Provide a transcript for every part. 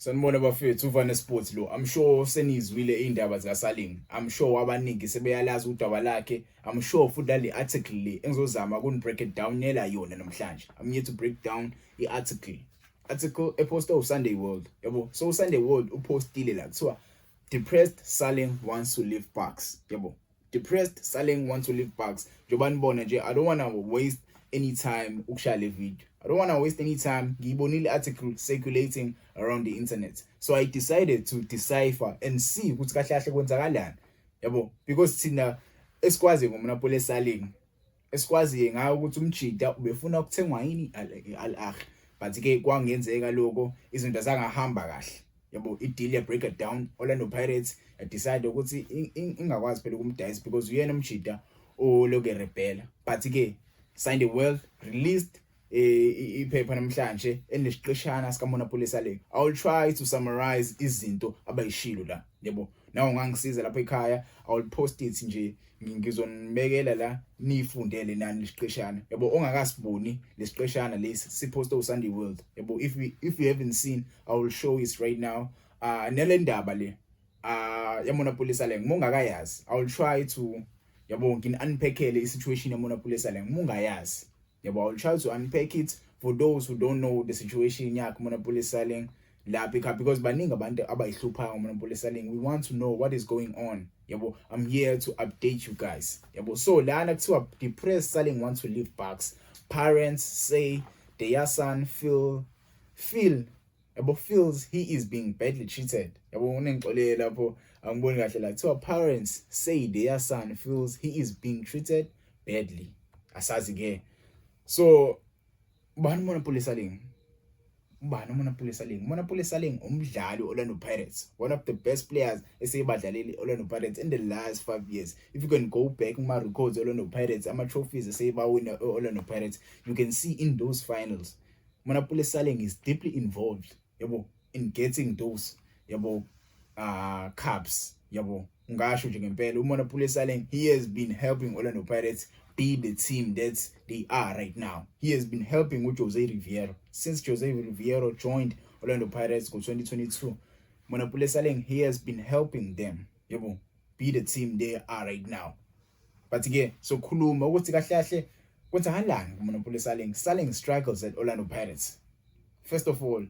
Sanibona bafethu uvana sports lo. I'm sure senizwile indaba zikaSaling. I'm sure abaningi sebeyalazi udaba lakhe. I'm sure futhi le article le engizozama ukuni break it down nela yona namhlanje. I'm here to break down article eposta uSunday World. Yabo. So uSunday World upostile la kuthiwa depressed Saling wants to leave Parks. Yabo. Depressed Saling wants to leave Parks. Njoba nibona nje I don't want to waste any time ukushaya le video. I don't want to waste any time. Ngibonile article circulating around the internet. So I decided to decipher and see ukuthi kahle kahle kwenzakalani. Yabo, because thina esikwazi ngoMonopoly Saling. Esikwazi ngayo ukuthi umjida ubefuna ukuthengwa yini al-akh. But ke kwangenzeka lokho izinto zangahamba kahle. Yabo, i-deal ya break it down. Orlando Pirates decide ukuthi ingakwazi phela ukumdice because uyena umjida oloke rebella. But ke Sunday World released iphepha namhlanje enesiqeshana sika Monopoly Saling. I will try to summarize izinto abayishilo la. Yebo. Nawo ngangisiza lapha ekhaya. I will post it nje ngizonibekela la nifundele nani lesiqeshana. Yebo ongakasiboni lesiqeshana lesi siposta uSunday World. Yebo if you haven't seen I will show it right now. Nele ndaba le ya Monopoly Saling mongakayazi. I will try to yabo ngin-unpackele i-situation ya Monopoly Saling mungayazi. Yabo, I will try to unpack it for those who don't know the situation yakhe Monopoly Saling la pick because baningi abantu abayihlupha Monopoly Saling. We want to know what is going on. Yabo, I'm here to update you guys. Yabo, so lana kuthiwa depressed Saling wants to leave Parks. Parents say their son feels he is being badly treated. Yabo unengixolele lapho angiboni kahle la kuthiwa parents say their son feels he is being treated badly. Asazi ke. So ubani Monopoly Saling? Monopoly Saling umdlali Orlando Pirates, one of the best players eseyibadlaleli Orlando Pirates in the last 5 years. If you can go back my records Orlando Pirates, ama trophies eseyibawina Orlando Pirates, you can see in those finals Monopoly Saling is deeply involved yabo in getting those yabo cups. Yabo ngasho nje ngempela uMonopoly Saling, he has been helping Orlando Pirates be the team that they are right now. He has been helping with Jose Riviero since Jose Riviero joined Orlando Pirates in 2022. Monopoly Saling, he has been helping them yabo be the team they are right now. But again, so khuluma ukuthi kahle kahle kwenzakalani kuMonopoly Saling. Saling struggles at Orlando Pirates. First of all,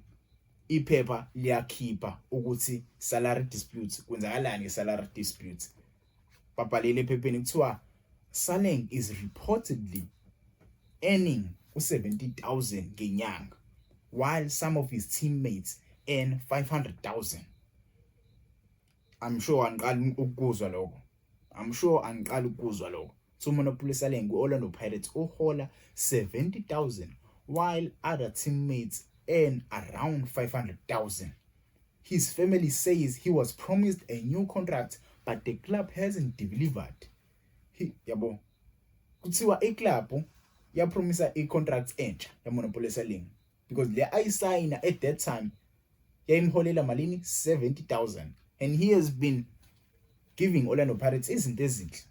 iphepha liyakhipha ukuthi salary disputes. Kwenzakalani salary disputes? Babhalele ephepheni kuthiwa Saling is reportedly earning 70,000 ngenyanga while some of his teammates earn 500,000. I'm sure angiqala ukuzwa lokho. So Monopoly Saling ku-Orlando Pirates uhola 70,000 while other teammates earn around 500,000. His family says he was promised a new contract but the club hasn't delivered. Yabo kuthiwa iclub yapromisa i-contract entsha ya Monopoly Saling because le ayisayina at that time yayimholela malini 70,000 and he has been giving Orlando Pirates izinto ezinhle,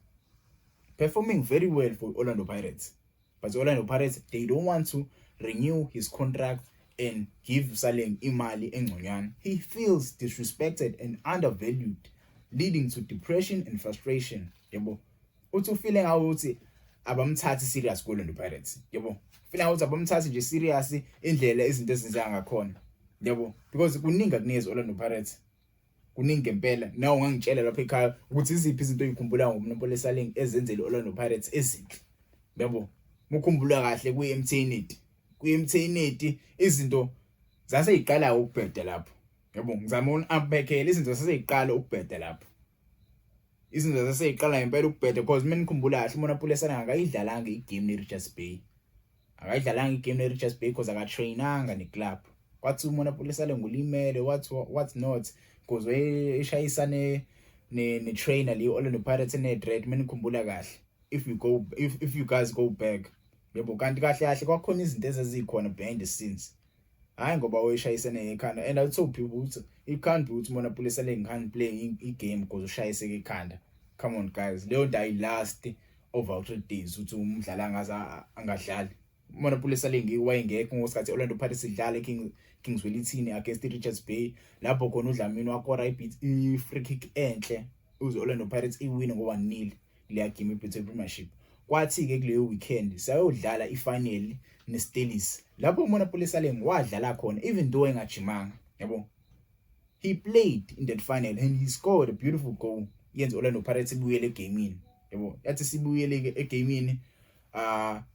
performing very well for Orlando Pirates. But Orlando Pirates, they don't want to renew his contract and give Saling imali engconywana. He feels disrespected and undervalued, leading to depression and frustration. Yabo uthi feeling ukuthi abamthathi serious kuOrlando Pirates. Yabo feeling ukuthi abamthathi nje serious indlela izinto ezenza ngakhona. Yabo because kuningi kuneze Orlando Pirates, kuningi ngempela. Nawo ungangitshela lapha ekhaya ukuthi iziphi izinto ezikhumbula ngoMonopoly Saling ezenzele Orlando Pirates ezinhle. Yabo mukhumbula kahle ku-MTN izinto zaseyiqala ukubheda lapho. Yabo ngizama unabekele izinto zaseyiqala ukubheda lapho. Izinto zaseyiqala ngempela ukubheda because mina ngikhumbula kahle uMonopoly Saling akayidlalanga igame neRichards Bay. Akayidlalanga igame neRichards Bay because akatrainanga neclub. Kwathi uMonopoly Saling ulimele what not because eshayisa ne trainer le Orlando Pirates ne dread. Mina ngikhumbula kahle if you guys go back. Yebo kanti kahle kahle kwakhona izinto ezazikhona behind the scenes. Hayi ngoba weshayisene ekhanda and I told people ukuthi it can't be ukuthi Monopoly Saling can't play i-game because ushayiseke ekhanda. Come on guys, leyo nto ayilast over 3 days ukuthi umdlala angadlali. Monopoly Saling wayengekho ngosikhathi Orlando Pirates idlala Kings Wellington against Richards Bay lapho khona uDlamini wakora i-free kick enhle uze Orlando Pirates iwine ngo-1-0 leya game iBritish Premiership. Kwathi ke kuleyo weekend sayodlala ifinal neSteelers lapho uMonopoly Saling wadlala khona even though engajimanga yabo. He played in that final and he scored a beautiful goal. Yenza Orlando Pirates ibuyele egamini yabo. Yathi sibuyele ke egamini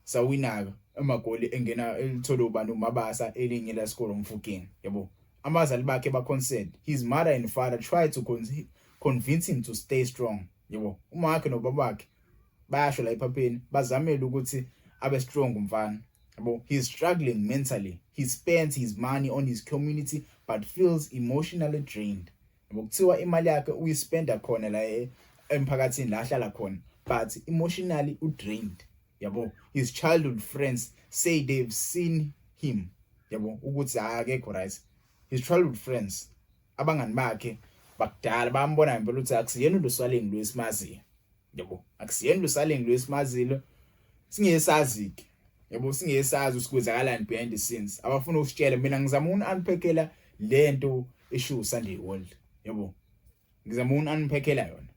sawina amagoli engena elithola ubani uMabasa elinye la score umfukeni yabo. Abazali bakhe ba concerned. His mother and father tried to convince him to stay strong yabo. Uma wakhe nobaba wakhe bayasho la ephapheni bazamela ukuthi abe strong umfana yabo. He's struggling mentally. He spends his money on his community but feels emotionally drained yabo. Kuthiwa imali yakhe uyispenda khona la emphakathini la ahlala khona but emotionally drained yabo. His childhood friends say they've seen him yabo ukuthi akekho right. His childhood friends abangani bakhe bakudala bambona impela ukuthi akusiyena uLusaling lo esimaziyo yabo. Akusiyena uLusaling lo esimazilo singesaziki yabo. Singesazi usikwenzakalani behind the scenes. Abafuna ukusitshela mina ngizama ununpackela lento eshow Sunday World yabo. Ngizama ununpackela yona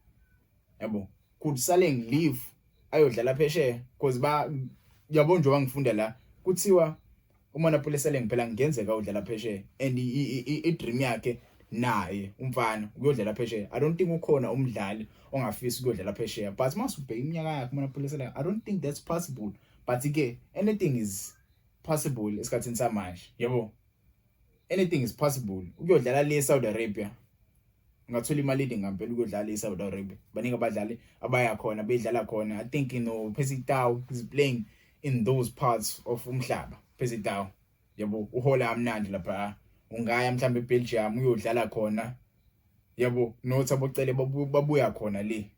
yabo. Could Saling leave ayodlala phesheya because yabo nje wangifunda la kuthiwa uMonopoly Saling phela ngenzeka udlala phesheya and i-dream yakhe naye umfana ukuyodlala phesheya. I don't think ukhona umdlali ongafisi ukuyodlala phesheya but masubheka iminyaka yakhe uMonopoly Saling I don't think that's possible but ke anything is possible esikhathini samanje yabo. Anything is possible. Ukuyodlala le Saudi Arabia ngathola imali ngampela ukudlala eSaudi Arabia. Baningi abadlali abaya khona bedlala khona. I think Percy Tau is playing in those parts of umhlaba. Percy Tau yabo uhola amnandi lapha. Ungaya mhlambe eBelgium uyodlala khona yabo. Nothi abocele babuya khona le.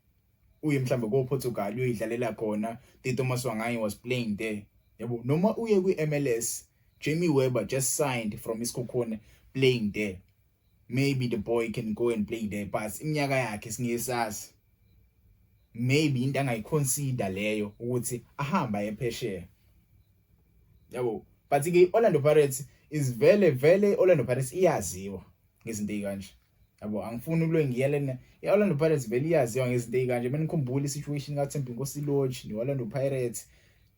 Uye mhlambe koPortugal uyidlalela khona. Thomas Wangai was playing there yabo. Noma uye kwiMLS Jamie Weber just signed from Isikhokhona playing there. Maybe the boy can go and play there but iminyaka yakhe singesazi. Maybe into angayiconsider leyo ukuthi ahamba ephesheya yabo. But ke Orlando Pirates is vele Orlando Pirates iyaziwa ngezinto ezikanje yabo. Angifuni ulo ngiyelena Orlando Pirates vele iyaziwa ngezinto ezikanje. Mina ngikhumbula isituation kaThembi Nkosi Lodge neOrlando Pirates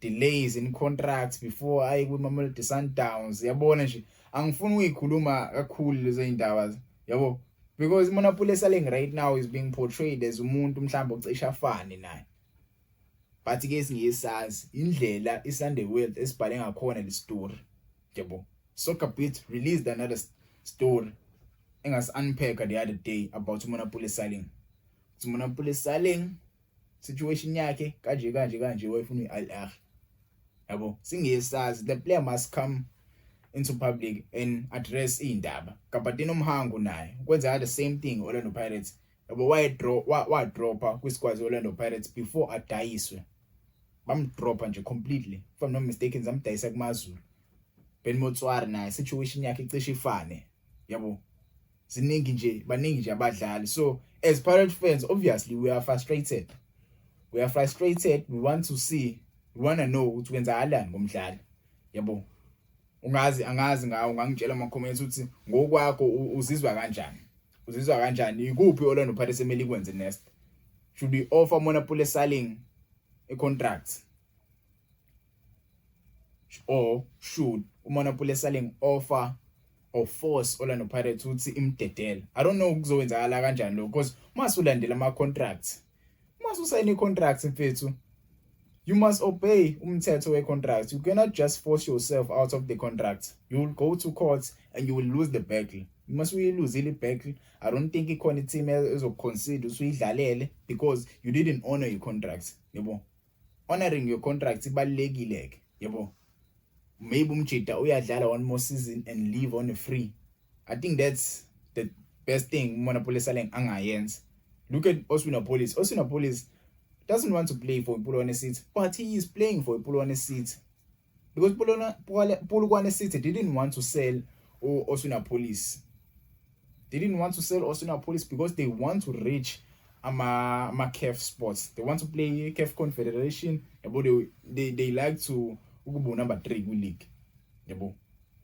delays in contracts before ayi kwiMamelodi Sundowns yabona nje. Angifuni uyikhuluma kakhulu lezo indaba yabo because Monopoly Saling right now is being portrayed as umuntu mhlawumbe ocisha afane naye but ke singesazi indlela iSunday World esibhale ngakhona le story yabo. Soccer Beat released another story engas unpack the other day about Monopoly Saling. Monopoly Saling situation yakhe kanje wayefuna iAl Ahly yabo. Singesazi the player must come into public and address indaba. Kapatino Mhangu naye ukwenza the same thing Orlando Pirates yabo. Wadropa kwisquad Orlando Pirates before adayiswe. Bamdropa nje completely. If I'm not mistaken zamdayisa kuMaZulu. Ben Motswari naye situation yakhe icishe ifane yabo. Baningi nje abadlali. So as Pirate fans obviously we are frustrated. We want to see, we want to know ukuthi kwenzakalani ngomdlali yabo. Angazi ngawo ungangitshela ama comments ukuthi ngokwakho uzizwa kanjani ikuphi Orlando Pirates emeli kwenze next. Should we offer Monopoly Saling a contract or should Monopoly Saling offer or force Orlando Pirates ukuthi imdedele? I don't know kuzowenzakala kanjani lo because masulandela ama contracts, masusayine contracts mfethu, you must obey umthetho we-contract. You cannot just force yourself out of the contract. You will go to court and you will lose the battle. You must really lose the battle. I don't think ikhona team ezoconsider usuyidlalele because you didn't honor your contract yabo. Honoring your contract ibalekile ke yabo. Maybe umjida uyadlala one more season and leave on a free. I think that's the best thing Monopoly Saling angayenza. Look at Oswinapolis doesn't want to play for Polokwane City, but he is playing for Polokwane City because Polokwane City didn't want to sell Oswinapolis. They didn't want to sell Oswinapolis because they want to reach CAF spots. They want to play CAF Confederation, but they like to ukuba number 3 ku league yabo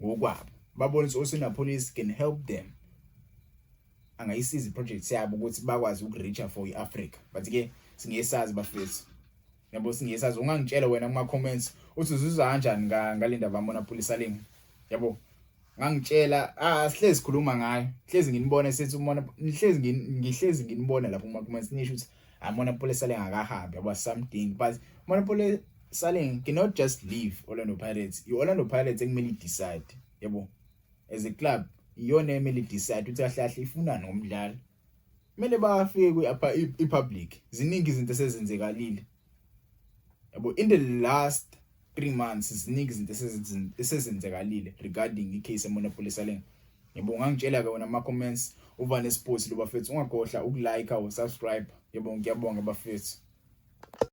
ngokwabo babona ukuthi Osinapolis can help them angayisiza iproject yabo ukuthi bakwazi ukureacha for iAfrica but ke singesazi bafethu yabo singesazi ungangitshela wena kuma comments uthi uzizwa kanjani ngalendaba Monopoly Saling yabo ngangitshela sihlezi sikhuluma ngayo hlezi nginibona sethi ngihlezi nginibona lapho kuma comments nisho ukuthi Monopoly Saling akahambi yabo something but Monopoly Saling cannot just leave Orlando Pirates iOrlando Pirates ekumele decide yabo as a club iyona emele decide ukuthi kahle kahle ifuna nomdlali kumele bafike kuapha ipublic ziningi izinto esezenzekalile yabo in the last 3 months ziningi izinto esezenzekalile regarding icase eMonopoly Saling yabo ngangitshela ke wena ama comments uVane Sports lo bafethu ungakhohlwa ukulike or subscribe yabo ngiyabonga bafethu.